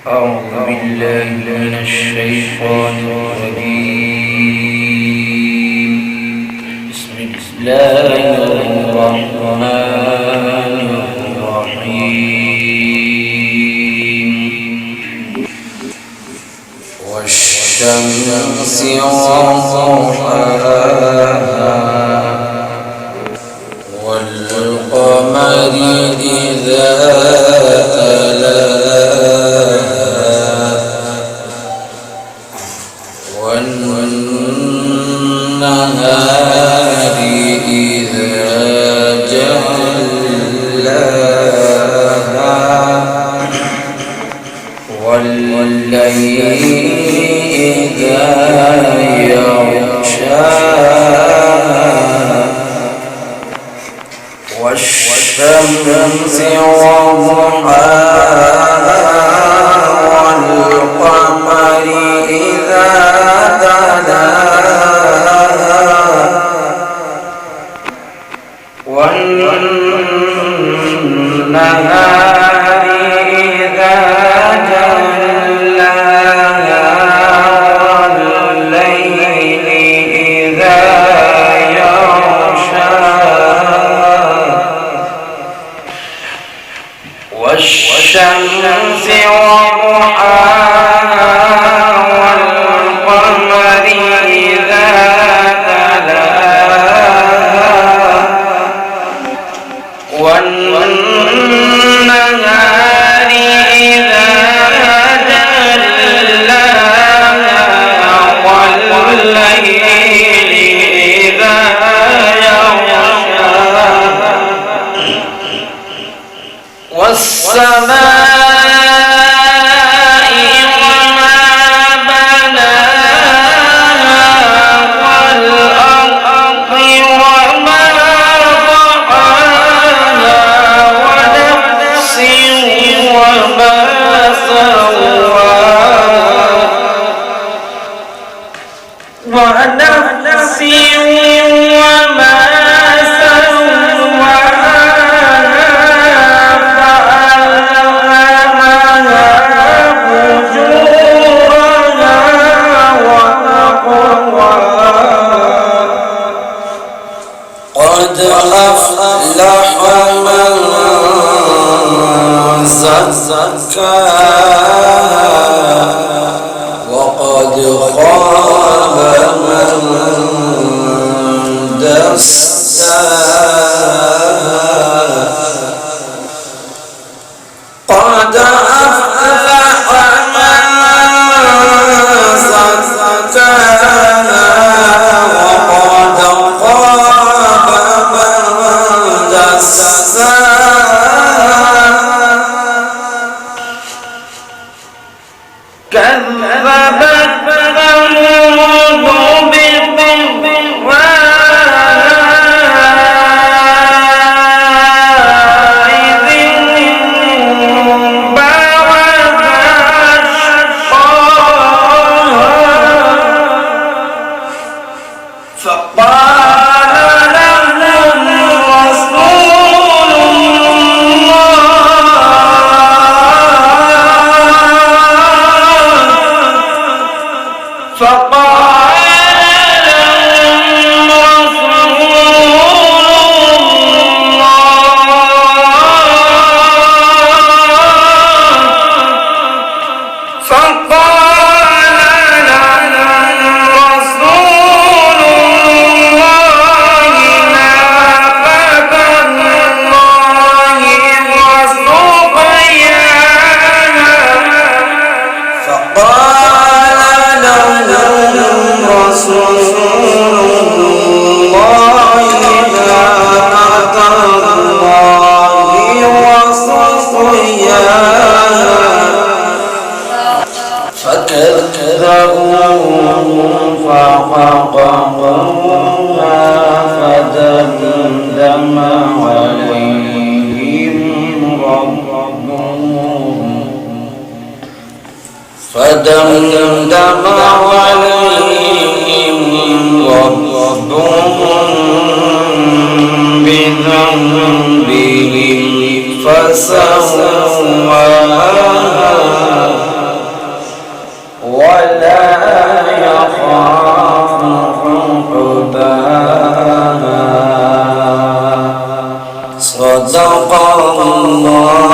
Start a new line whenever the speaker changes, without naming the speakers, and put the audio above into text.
أعوذ بالله من الشيطان الرجيم. بسم الله الرحمن الرحيم. والشمس وضحاها والقمر إذا والنهار إذا جلاها والليل إذا يغشاها والشمس وضحاها والقمر إذا والنهار إذا جلاها والليل إذا يغشاها والشمس وضحاها والقمر إذا والنهار إذا جلاها والليل إذا يغشاها والسماء وما بناها والأرض وما وما سواها ونفس وما سواها فألهمها فجورها وتقواها قد أفلح من زكاها وقد خاب من دساها قد أفلح من زكاها وقد خاب من دساها كذبت ثمود بطغواها إذ انبعث أشقاها فقال لهم رسول فدمدم عليهم ربهم بذنبهم فسواها ولا يخاف عقباها صدق الله